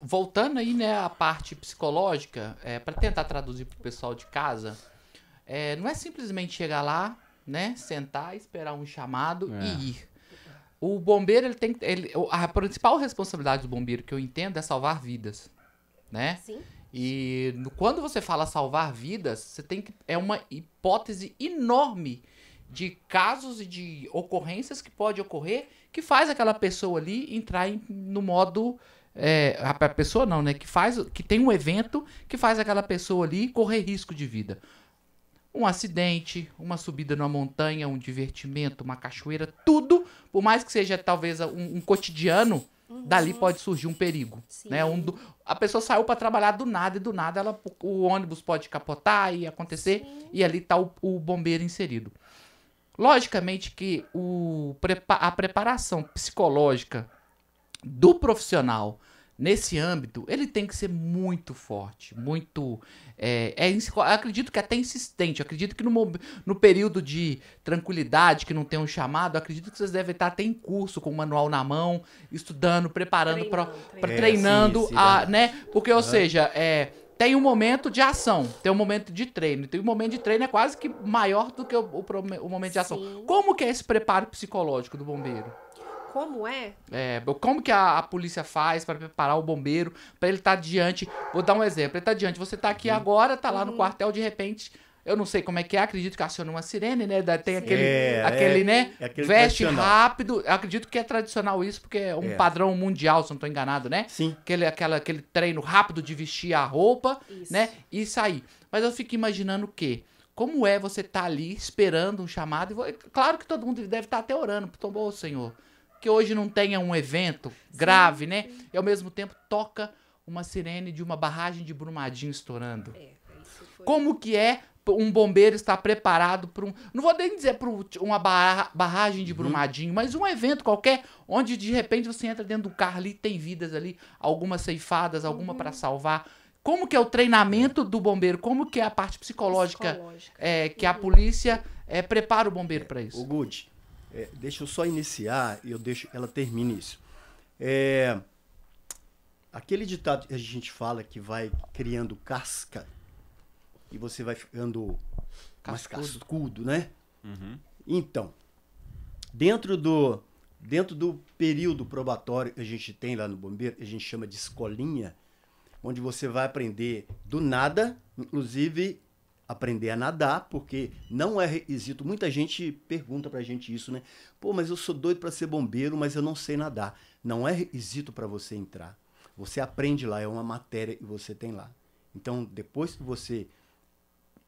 voltando aí, né, a parte psicológica, para tentar traduzir pro pessoal de casa, não é simplesmente chegar lá, né, sentar, esperar um chamado e ir. O bombeiro, a principal responsabilidade do bombeiro, que eu entendo, é salvar vidas, né? Sim. E quando você fala salvar vidas, você tem que. É uma hipótese enorme de casos e de ocorrências que pode ocorrer que faz aquela pessoa ali entrar no modo. A pessoa não, né? Que tem um evento que faz aquela pessoa ali correr risco de vida. Um acidente, uma subida numa montanha, um divertimento, uma cachoeira, tudo, por mais que seja talvez um cotidiano, dali pode surgir um perigo. Sim. Né? A pessoa saiu para trabalhar do nada e do nada o ônibus pode capotar e acontecer, e ali tá o bombeiro inserido. Logicamente que a preparação psicológica do profissional nesse âmbito, ele tem que ser muito forte, muito... eu acredito que até insistente. Eu acredito que no período de tranquilidade, que não tem um chamado, eu acredito que vocês devem estar até em curso, com o manual na mão, estudando, preparando, treinando, sim, né? Porque, ou seja, tem um momento de ação, tem um momento de treino. Tem um momento de treino é quase que maior do que o momento de ação. Sim. Como que é esse preparo psicológico do bombeiro? Como é? Como que a polícia faz para preparar o bombeiro, para ele estar diante? Vou dar um exemplo. Ele tá diante, você tá aqui agora, tá lá no quartel, de repente, eu não sei como é que é, acredito que aciona uma sirene, né? Tem aquele, né? Aquele veste tradicional. rápido. Eu acredito que é tradicional isso, porque é um padrão mundial, se não tô enganado, né? Sim. Aquele treino rápido de vestir a roupa, Isso. né? E sair. Mas eu fico imaginando o quê? Como é você tá ali esperando um chamado? Claro que todo mundo deve estar até orando, ô Senhor, que hoje não tenha um evento grave, né? E ao mesmo tempo toca uma sirene de uma barragem de Brumadinho estourando. Isso foi... Como que é um bombeiro estar preparado para não vou nem dizer para uma barragem de Brumadinho, mas um evento qualquer, onde de repente você entra dentro do carro ali, tem vidas ali, algumas ceifadas, alguma para salvar. Como que é o treinamento do bombeiro? Como que é a parte psicológica, que a polícia prepara o bombeiro para isso? O Good, deixa eu só iniciar e eu deixo ela termine isso. Aquele ditado que a gente fala que vai criando casca e você vai ficando mais cascudo, né? Uhum. Então, dentro do período probatório que a gente tem lá no bombeiro, a gente chama de escolinha, onde você vai aprender do nada, inclusive aprender a nadar, porque não é requisito. Muita gente pergunta pra gente isso, né? Pô, mas eu sou doido para ser bombeiro, mas eu não sei nadar. Não é requisito para você entrar. Você aprende lá, é uma matéria que você tem lá. Então, depois que você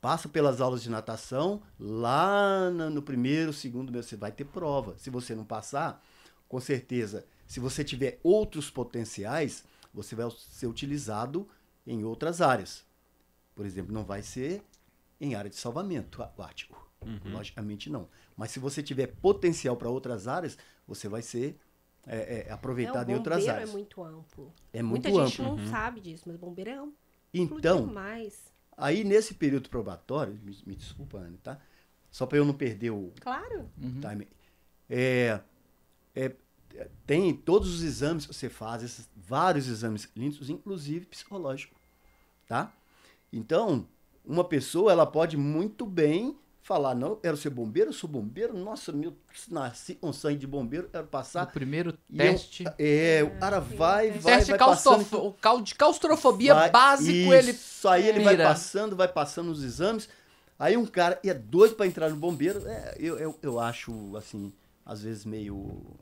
passa pelas aulas de natação, lá no primeiro, segundo mês, você vai ter prova. Se você não passar, com certeza, se você tiver outros potenciais, você vai ser utilizado em outras áreas. Por exemplo, não vai ser em área de salvamento aquático. Logicamente não. Mas se você tiver potencial para outras áreas, você vai ser aproveitado em outras áreas. O bombeiro é muito amplo. É muito Muita amplo. gente não sabe disso, mas o bombeiro é amplo Então, demais. aí nesse período probatório, me desculpa, Anne, tá? Só para eu não perder o Claro. time. Tem todos os exames que você faz, vários exames clínicos, inclusive psicológico, tá? Então, uma pessoa, ela pode muito bem falar, não, eu quero ser bombeiro, eu sou bombeiro, nossa, nasci com sangue de bombeiro, quero passar. O primeiro teste. O cara vai teste passando. De claustrofobia básico, ele. Isso aí ele vai passando os exames. Aí um cara é doido para entrar no bombeiro, eu acho, assim, às vezes meio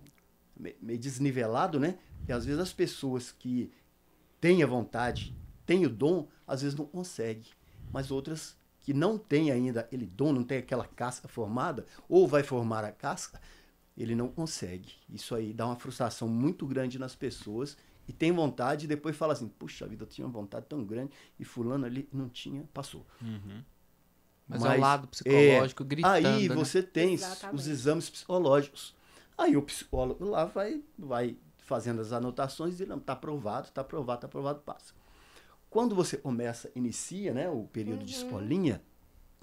desnivelado, né? E às vezes as pessoas que têm a vontade, têm o dom, às vezes não conseguem. Mas outras que não têm ainda aquele dom, não tem aquela casca formada, ou vai formar a casca, ele não consegue. Isso aí dá uma frustração muito grande nas pessoas e tem vontade e depois fala assim, puxa vida, eu tinha uma vontade tão grande e fulano ali não tinha, passou. Mas é o lado psicológico gritando. Aí né? você tem Exatamente. os exames psicológicos. Aí o psicólogo lá vai fazendo as anotações e não, tá aprovado, passa. Quando você inicia, né, o período de escolinha,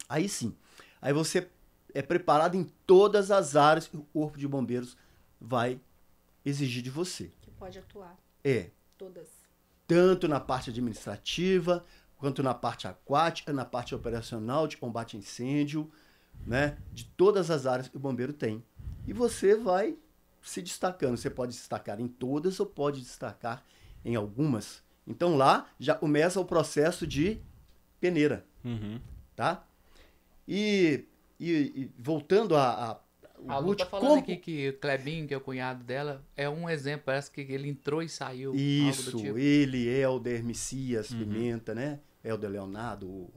aí sim, aí você é preparado em todas as áreas que o Corpo de Bombeiros vai exigir de você. Que pode atuar. É. Todas. tanto na parte administrativa, quanto na parte aquática, na parte operacional de combate a incêndio, né? De todas as áreas que o bombeiro tem. E você vai se destacando. Você pode destacar em todas ou pode destacar em algumas. Então lá já começa o processo de peneira, tá? E voltando a A Lu tá falando aqui que o Clebinho, que é o cunhado dela, é um exemplo. Parece que ele entrou e saiu. Algo do Isso, tipo. ele, Helder, Messias, Pimenta, né? Helder Leonardo.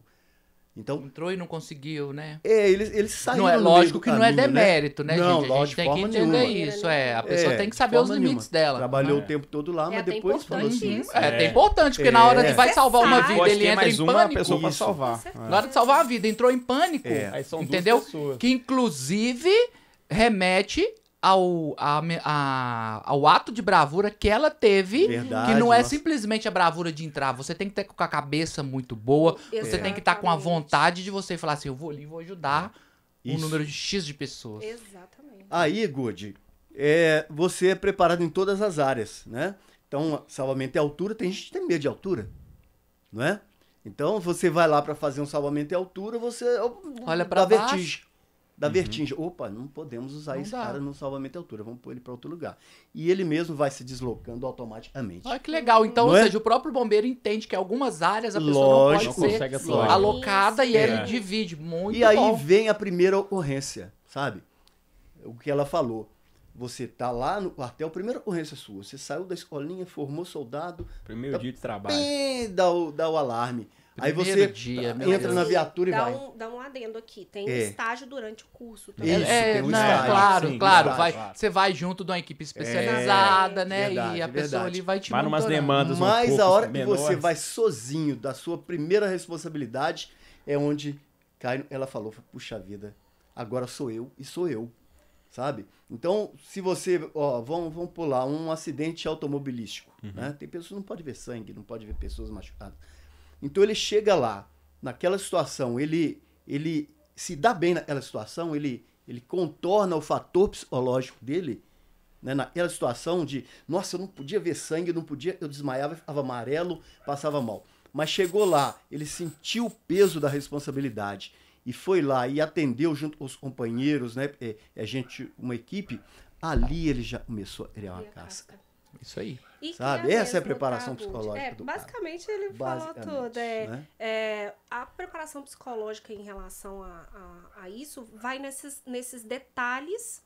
Então, Entrou e não conseguiu, né? eles saíram Não é no meio lógico do que não é caminho, demérito, né, Não, gente? A gente lógico, tem que forma entender nenhuma. isso. A pessoa tem que saber de os forma limites nenhuma. dela. Trabalhou É. o tempo todo lá, mas até depois falou importante assim. isso. É até importante, porque na hora que vai salvar uma vida, Pode ele ter entra mais em uma pânico. pessoa pra Isso. salvar. Na hora de salvar uma vida, entrou em pânico. Aí são duas Entendeu? pessoas. Que inclusive remete ao ato de bravura que ela teve. Verdade, Que não é nossa. simplesmente a bravura de entrar. Você tem que ter com a cabeça muito boa. Você tem que estar com a Exatamente. vontade de você falar assim: eu vou ali, vou ajudar um Isso. número de X de pessoas. Exatamente. Aí, Good, você é preparado em todas as áreas, né? Então, salvamento em altura, tem gente que tem medo de altura, não é? Então, você vai lá para fazer um salvamento em altura, você Olha pra dá baixo. vertigem. Dá vertigem. Opa, não podemos usar Não esse dá. cara no salvamento em altura, vamos pôr ele para outro lugar. E ele mesmo vai se deslocando automaticamente. Olha que legal. Então, Não ou é? seja, o próprio bombeiro entende que algumas áreas a pessoa Lógico. não pode Não consegue ser atuar. alocada e Isso. ele divide. Muito E aí bom. vem a primeira ocorrência, sabe? O que ela falou. Você tá lá no quartel, primeira ocorrência sua. Você saiu da escolinha, formou soldado, Primeiro dia de trabalho. dá o alarme. Aí Primeiro você dia, meu entra Deus. na viatura e dá vai. dá um adendo aqui. Tem É. estágio durante o curso também. Isso, tem um não, estágio. claro, Sim, claro. estágio. Você vai junto de uma equipe especializada, né? verdade, e a pessoa verdade. ali vai te Vai numas monitorando. demandas um Mas pouco a hora que menores. você vai sozinho da sua primeira responsabilidade é onde cai. Ela falou, puxa vida, agora sou eu e sou eu, sabe? Então, se você, vamos pular um acidente automobilístico, né? Tem pessoas que não pode ver sangue, não pode ver pessoas machucadas. Então ele chega lá, naquela situação, ele se dá bem naquela situação, ele contorna o fator psicológico dele, né, naquela situação de, nossa, eu não podia ver sangue, eu desmaiava, ficava amarelo, passava mal. Mas chegou lá, ele sentiu o peso da responsabilidade e foi lá e atendeu junto com os companheiros, né, uma equipe, ali ele já começou a criar uma E a casca. Isso aí. E que Sabe? Essa é a mesmo, preparação tá, Bud? psicológica do cara. Basicamente ele falou tudo. né? A preparação psicológica em relação a isso vai nesses detalhes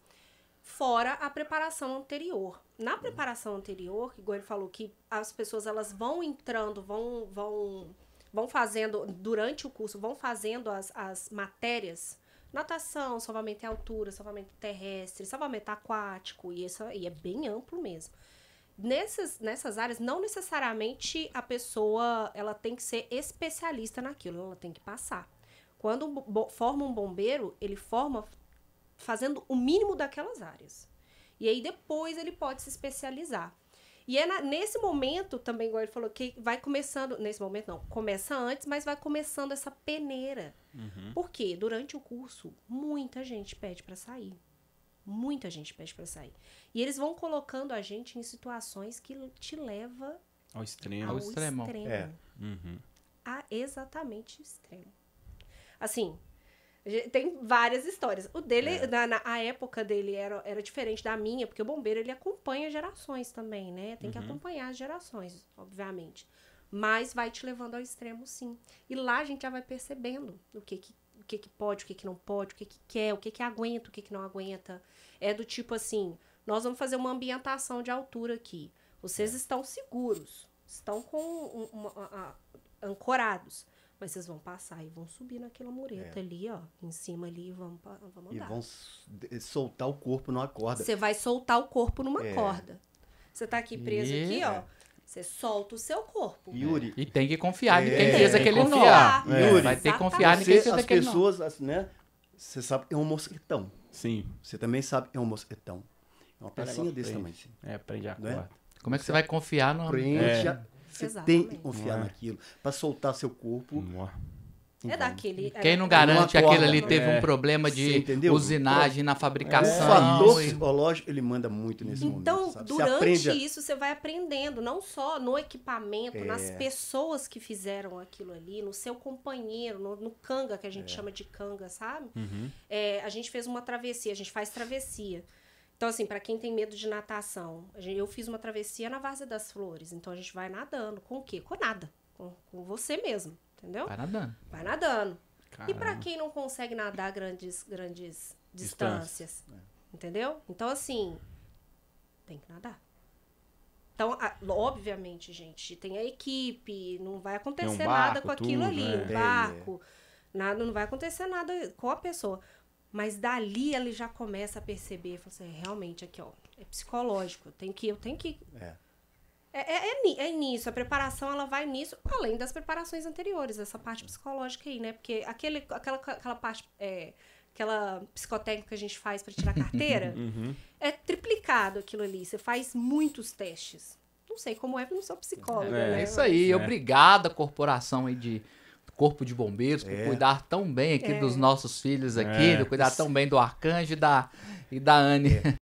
fora a preparação anterior. Na preparação anterior, que igual ele falou, que as pessoas elas vão entrando, vão fazendo, durante o curso, vão fazendo as matérias, natação, salvamento em altura, salvamento terrestre, salvamento aquático, e é bem amplo mesmo. Nessas áreas, não necessariamente a pessoa ela tem que ser especialista naquilo, ela tem que passar. Quando forma um bombeiro, ele forma fazendo o mínimo daquelas áreas. E aí depois ele pode se especializar. E é nesse momento também, igual ele falou, que vai começando, nesse momento não, começa antes, mas vai começando essa peneira. Porque durante o curso, muita gente pede para sair. Muita gente pede para sair. E eles vão colocando a gente em situações que te leva Ao extremo. ao extremo. É. A exatamente extremo. Assim, tem várias histórias. O dele, a época dele era diferente da minha, porque o bombeiro, ele acompanha gerações também, né? Tem que acompanhar as gerações, obviamente. Mas vai te levando ao extremo, sim. E lá a gente já vai percebendo o que pode, o que não pode, o que quer, o que aguenta, o que não aguenta. É do tipo assim, nós vamos fazer uma ambientação de altura aqui. Vocês estão seguros, estão ancorados. Mas vocês vão passar e vão subir naquela mureta ali, ó. Em cima ali e vamos E andar. vão soltar o corpo numa corda. Você vai soltar o corpo numa corda. Você tá aqui preso E- aqui, ó. Você solta o seu corpo. Yuri, E tem que confiar em quem É, fez tem que aquele nó. confiar. Yuri, Vai ter que exatamente. confiar em quem fez as aquele nó. pessoas, né? Você sabe que é um mosquetão. Sim. Você também sabe que é um mosquetão. É uma pecinha desse tamanho. Assim. Prende a Não é? corda. Como é que você vai confiar no... Prende, É. você Exatamente. tem que confiar Não é? naquilo. Para soltar seu corpo, Nó. É daquele... Quem não garante que Não acorda, aquele ali não. teve um problema Você de entendeu? usinagem na O fabricação? fator e- psicológico, ele manda muito nesse Então, momento, sabe? Você durante aprende a- isso, você vai aprendendo, não só no equipamento, nas pessoas que fizeram aquilo ali, no seu companheiro, no canga, que a gente chama de canga, sabe? A gente fez uma travessia, a gente faz travessia. Então, assim, pra quem tem medo de natação, eu fiz uma travessia na Várzea das Flores. Então, a gente vai nadando. Com o quê? Com nada. Com você mesmo, entendeu? Vai nadando. Vai nadando. E pra Caramba. quem não consegue nadar grandes distâncias, entendeu? Então, assim, tem que nadar. Então, obviamente, gente, tem a equipe, não vai acontecer nada barco, com aquilo tudo, ali, né? um barco, nada, não vai acontecer nada com a pessoa. Mas dali ele já começa a perceber, fala assim, realmente aqui, ó, é psicológico, eu tenho que É nisso, a preparação ela vai nisso, além das preparações anteriores, essa parte psicológica aí, né? Porque aquela parte, aquela psicotécnica que a gente faz para tirar carteira, é triplicado aquilo ali. Você faz muitos testes. Não sei como é, porque eu não sou psicóloga, né? É isso aí. Obrigado, corporação aí de Corpo de Bombeiros, por cuidar tão bem aqui dos nossos filhos aqui, de cuidar tão bem do Arcanjo e da Anne.